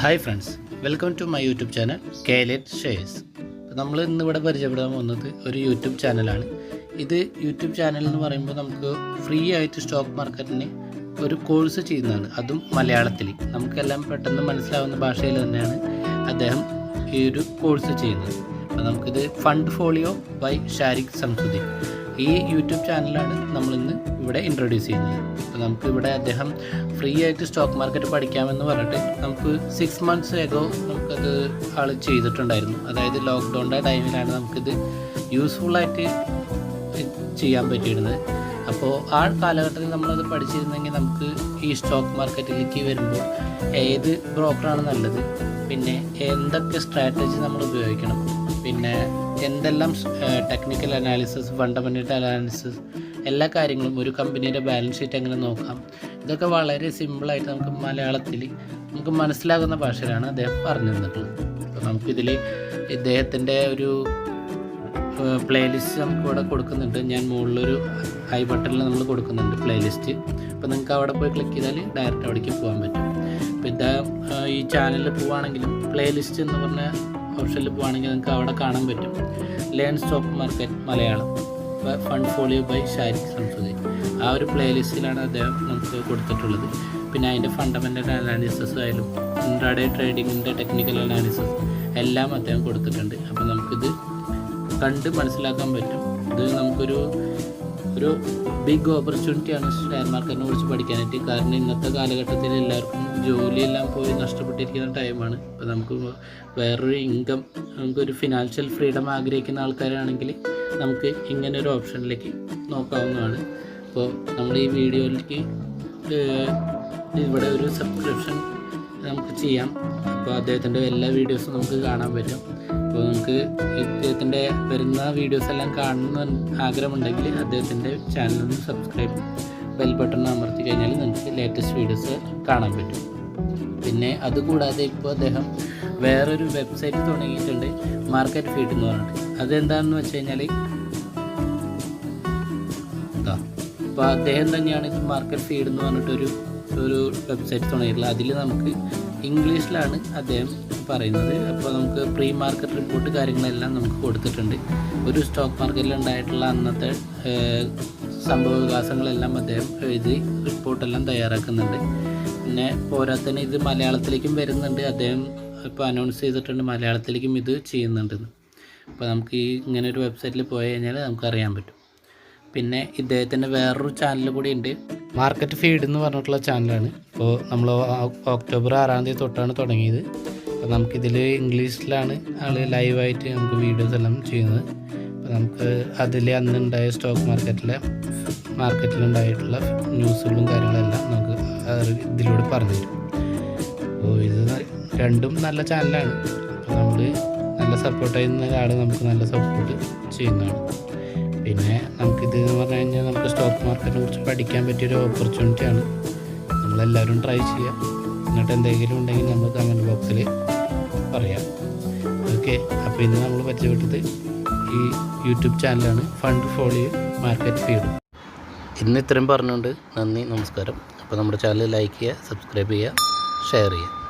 Hi friends, welcome to my YouTube channel കേലെറ്റ് ഷെയർസ്. നമ്മൾ ഇന്നിവിടെ പരിചയപ്പെടാൻ പോകുന്നത് ഒരു യൂട്യൂബ് ചാനലാണ്. ഇത് യൂട്യൂബ് ചാനൽ എന്ന് പറയുമ്പോൾ നമുക്ക് ഫ്രീ ആയിട്ട് സ്റ്റോക്ക് മാർക്കറ്റിന് ഒരു കോഴ്സ് ചെയ്യുന്നതാണ്, അതും മലയാളത്തിൽ നമുക്കെല്ലാം പെട്ടെന്ന് മനസ്സിലാവുന്ന ഭാഷയിൽ തന്നെയാണ് അദ്ദേഹം ഈ ഒരു കോഴ്സ് ചെയ്യുന്നത്. അപ്പോൾ നമുക്കിത് fund folio by Shariq Samsuddin, ഈ യൂട്യൂബ് ചാനലാണ് നമ്മളിന്ന് ഇവിടെ ഇൻട്രൊഡ്യൂസ് ചെയ്യുന്നത്. അപ്പോൾ നമുക്കിവിടെ അദ്ദേഹം ഫ്രീ ആയിട്ട് സ്റ്റോക്ക് മാർക്കറ്റ് പഠിക്കാമെന്ന് പറഞ്ഞിട്ട് നമുക്ക് 6 months എഗോ നമുക്കത് ആൾ ചെയ്തിട്ടുണ്ടായിരുന്നു. അതായത് ലോക്ക്ഡൗണിൻ്റെ ടൈമിലാണ് നമുക്കിത് യൂസ്ഫുള്ളായിട്ട് ചെയ്യാൻ പറ്റിയിരുന്നത്. അപ്പോൾ ആ കാലഘട്ടത്തിൽ നമ്മളത് പഠിച്ചിരുന്നെങ്കിൽ നമുക്ക് ഈ സ്റ്റോക്ക് മാർക്കറ്റിലേക്ക് വരുമ്പോൾ ഏത് ബ്രോക്കറാണ് നല്ലത്, പിന്നെ എന്തൊക്കെ സ്ട്രാറ്റജി നമ്മൾ ഉപയോഗിക്കണം, പിന്നെ എന്തെല്ലാം ടെക്നിക്കൽ അനാലിസിസ്, ഫണ്ടമെൻ്റൽ അനാലിസിസ്, എല്ലാ കാര്യങ്ങളും, ഒരു കമ്പനിയുടെ ബാലൻസ് ഷീറ്റ് എങ്ങനെ നോക്കാം, ഇതൊക്കെ വളരെ സിമ്പിളായിട്ട് നമുക്ക് മലയാളത്തിൽ നമുക്ക് മനസ്സിലാകുന്ന ഭാഷയിലാണ് അദ്ദേഹം പറഞ്ഞു തന്നിട്ടുള്ളത്. അപ്പോൾ നമുക്കിതിൽ ഇദ്ദേഹത്തിൻ്റെ ഒരു പ്ലേലിസ്റ്റ് നമുക്ക് ഇവിടെ കൊടുക്കുന്നുണ്ട്. ഞാൻ മുകളിലൊരു ഐ ബട്ടണിൽ നമ്മൾ കൊടുക്കുന്നുണ്ട് പ്ലേലിസ്റ്റ്. അപ്പോൾ നിങ്ങൾക്ക് അവിടെ പോയി ക്ലിക്ക് ചെയ്താൽ ഡയറക്റ്റ് അവിടേക്ക് പോകാൻ പറ്റും. അപ്പോൾ ഇദ്ദേഹം ഈ ചാനലിൽ പോവുകയാണെങ്കിലും പ്ലേലിസ്റ്റ് എന്ന് പറഞ്ഞ ഓപ്ഷനിൽ പോവുകയാണെങ്കിൽ നിങ്ങൾക്ക് അവിടെ കാണാൻ പറ്റും learn stock market Malayalam fund folio by Shariq Samsuddin. ആ ഒരു പ്ലേലിസ്റ്റിലാണ് അദ്ദേഹം നമുക്ക് കൊടുത്തിട്ടുള്ളത്. പിന്നെ അതിൻ്റെ ഫണ്ടമെൻ്റൽ അനാലിസിസ് ആയാലും ഇൻട്രാഡേ ട്രേഡിങ്ങിൻ്റെ ടെക്നിക്കൽ അനാലിസിസ് എല്ലാം അദ്ദേഹം കൊടുത്തിട്ടുണ്ട്. അപ്പോൾ നമുക്കിത് കണ്ട് മനസ്സിലാക്കാൻ പറ്റും. ഇത് നമുക്കൊരു ബിഗ് ഓപ്പർച്യൂണിറ്റിയാണ് ഷെയർ മാർക്കറ്റിനെ കുറിച്ച് പഠിക്കാനായിട്ട്. കാരണം ഇന്നത്തെ കാലഘട്ടത്തിൽ എല്ലാവർക്കും ജോലിയെല്ലാം പോയി നഷ്ടപ്പെട്ടിരിക്കുന്ന ടൈമാണ്. അപ്പോൾ നമുക്ക് വേറൊരു ഇൻകം, നമുക്കൊരു ഫിനാൻഷ്യൽ ഫ്രീഡം ആഗ്രഹിക്കുന്ന ആൾക്കാരാണെങ്കിൽ നമുക്ക് ഇങ്ങനൊരു ഓപ്ഷനിലേക്ക് നോക്കാവുന്നതാണ്. അപ്പോൾ നമ്മൾ ഈ വീഡിയോയിലേക്ക് ഇവിടെ ഒരു സബ്സ്ക്രിപ്ഷൻ നമുക്ക് ചെയ്യാം. അപ്പോൾ അദ്ദേഹത്തിൻ്റെ എല്ലാ വീഡിയോസും നമുക്ക് കാണാൻ പറ്റും. അപ്പോൾ നമുക്ക് ഇദ്ദേഹത്തിൻ്റെ വരുന്ന വീഡിയോസ് എല്ലാം കാണുന്ന ആഗ്രഹമുണ്ടെങ്കിൽ അദ്ദേഹത്തിൻ്റെ ചാനലൊന്ന് സബ്സ്ക്രൈബ് ബെൽ ബട്ടൺ അമർത്തി കഴിഞ്ഞാൽ നമുക്ക് ലേറ്റസ്റ്റ് വീഡിയോസ് കാണാൻ പറ്റും. പിന്നെ അതുകൂടാതെ ഇപ്പോൾ അദ്ദേഹം വേറൊരു വെബ്സൈറ്റ് തുടങ്ങിയിട്ടുണ്ട്, മാർക്കറ്റ് ഫീഡ് എന്ന് പറഞ്ഞിട്ട്. അതെന്താണെന്ന് വെച്ച് കഴിഞ്ഞാൽ അപ്പോൾ അദ്ദേഹം തന്നെയാണ് ഇത് മാർക്കറ്റ് ഫീഡ് എന്ന് പറഞ്ഞിട്ടൊരു വെബ്സൈറ്റ് തുടങ്ങിയിട്ടുള്ളത്. അതിൽ നമുക്ക് ഇംഗ്ലീഷിലാണ് അദ്ദേഹം പറയുന്നത്. അപ്പോൾ നമുക്ക് പ്രീ മാർക്കറ്റ് റിപ്പോർട്ട് കാര്യങ്ങളെല്ലാം നമുക്ക് കൊടുത്തിട്ടുണ്ട്. ഒരു സ്റ്റോക്ക് മാർക്കറ്റിൽ ഉണ്ടായിട്ടുള്ള അന്നത്തെ സംഭവവികാസങ്ങളെല്ലാം അദ്ദേഹം എഴുതി റിപ്പോർട്ടെല്ലാം തയ്യാറാക്കുന്നുണ്ട്. പിന്നെ പോരാത്തന്നെ ഇത് മലയാളത്തിലേക്കും വരുന്നുണ്ട്. അദ്ദേഹം ഇപ്പോൾ അനൗൺസ് ചെയ്തിട്ടുണ്ട് മലയാളത്തിലേക്കും ഇത് ചെയ്യുന്നുണ്ടെന്ന്. അപ്പോൾ നമുക്ക് ഇങ്ങനെ ഒരു വെബ്സൈറ്റിൽ പോയി കഴിഞ്ഞാൽ നമുക്കറിയാൻ പറ്റും. പിന്നെ ഇദ്ദേഹത്തിൻ്റെ വേറൊരു ചാനൽ കൂടി ഉണ്ട്, മാർക്കറ്റ് ഫീഡ് എന്ന് പറഞ്ഞിട്ടുള്ള ചാനലാണ്. അപ്പോൾ നമ്മൾ ഒക്ടോബർ 6 തൊട്ടാണ് തുടങ്ങിയത്. അപ്പോൾ നമുക്കിതിൽ ഇംഗ്ലീഷിലാണ് ആൾ ലൈവായിട്ട് നമുക്ക് വീഡിയോസ് എല്ലാം ചെയ്യുന്നത്. അപ്പോൾ നമുക്ക് അതിൽ അന്നുണ്ടായ സ്റ്റോക്ക് മാർക്കറ്റിലുണ്ടായിട്ടുള്ള ന്യൂസുകളും കാര്യങ്ങളെല്ലാം നമുക്ക് ഇതിലൂടെ പറഞ്ഞു തരും. അപ്പോൾ ഇത് രണ്ടും നല്ല ചാനലാണ്. അപ്പോൾ നമ്മൾ നല്ല സപ്പോർട്ട് ചെയ്യുന്ന ഒരാൾ നമുക്ക് നല്ല സപ്പോർട്ട് ചെയ്യുന്നതാണ്. പിന്നെ നമുക്കിത് എന്ന് പറഞ്ഞു കഴിഞ്ഞാൽ നമുക്ക് സ്റ്റോക്ക് മാർക്കറ്റിനെ കുറിച്ച് പഠിക്കാൻ പറ്റിയൊരു ഓപ്പർച്യൂണിറ്റിയാണ്. നമ്മളെല്ലാവരും ട്രൈ ചെയ്യാം. എന്നിട്ട് എന്തെങ്കിലും ഉണ്ടെങ്കിൽ നമ്മൾ കമൻറ്റ് ബോക്സിൽ പറയാം. ഓക്കെ, അപ്പോൾ ഇന്ന് നമ്മൾ പരിചയപ്പെട്ടത് ഈ യൂട്യൂബ് ചാനലാണ് ഫണ്ട് ഫോളിയോ മാർക്കറ്റ് ഫീഡ്. ഇന്ന് ഇത്രയും പറഞ്ഞുകൊണ്ട് നന്ദി, നമസ്കാരം. അപ്പോൾ നമ്മുടെ ചാനൽ ലൈക്ക് ചെയ്യുക, സബ്സ്ക്രൈബ് ചെയ്യുക, ഷെയർ ചെയ്യുക.